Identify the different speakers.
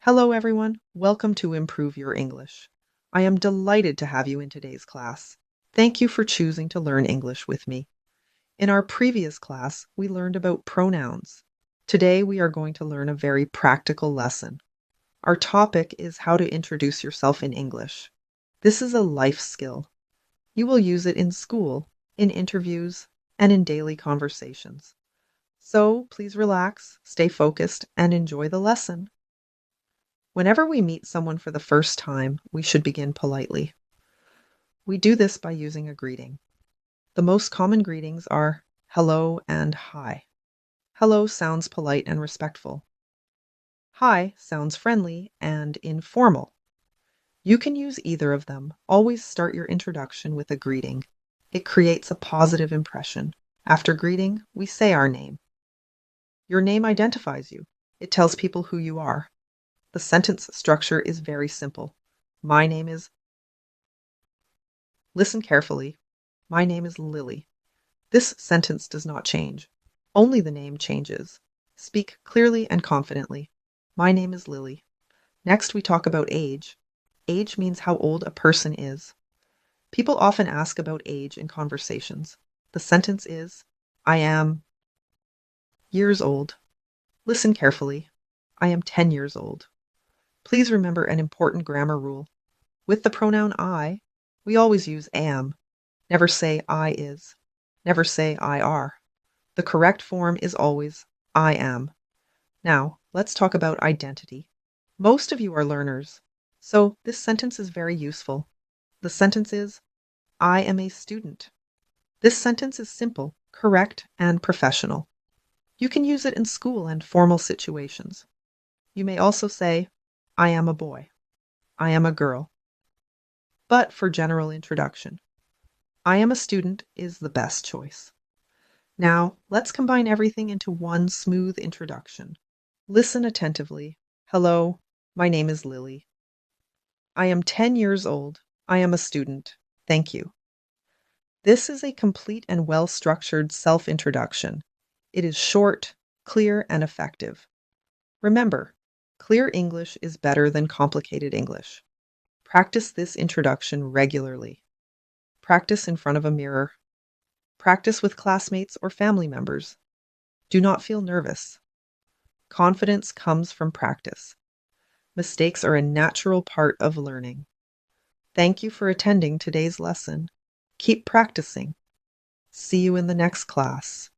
Speaker 1: Hello, everyone. Welcome to Improve Your English. I am delighted to have you in today's class. Thank you for choosing to learn English with me. In our previous class, we learned about pronouns. Today, we are going to learn a very practical lesson. Our topic is how to introduce yourself in English. This is a life skill. You will use it in school, in interviews, and in daily conversations. So please relax, stay focused, and enjoy the lesson. Whenever we meet someone for the first time, we should begin politely. We do this by using a greeting. The most common greetings are hello and hi. Hello sounds polite and respectful. Hi sounds friendly and informal. You can use either of them. Always start your introduction with a greeting. It creates a positive impression. After greeting, we say our name. Your name identifies you. It tells people who you are. The sentence structure is very simple. My name is. Listen carefully. My name is Lily. This sentence does not change. Only the name changes. Speak clearly and confidently. My name is Lily. Next, we talk about age. Age means how old a person is. People often ask about age in conversations. The sentence is, I am years old. Listen carefully. I am 10 years old. Please remember an important grammar rule. With the pronoun I, we always use am. Never say I is. Never say I are. The correct form is always I am. Now, let's talk about identity. Most of you are learners, so this sentence is very useful. The sentence is, I am a student. This sentence is simple, correct, and professional. You can use it in school and formal situations. You may also say, I am a boy. I am a girl. But for general introduction, I am a student is the best choice. Now, let's combine everything into one smooth introduction. Listen attentively. Hello, my name is Lily. I am 10 years old. I am a student. Thank you. This is a complete and well-structured self-introduction. It is short, clear, and effective. Remember, clear English is better than complicated English. Practice this introduction regularly. Practice in front of a mirror. Practice with classmates or family members. Do not feel nervous. Confidence comes from practice. Mistakes are a natural part of learning. Thank you for attending today's lesson. Keep practicing. See you in the next class.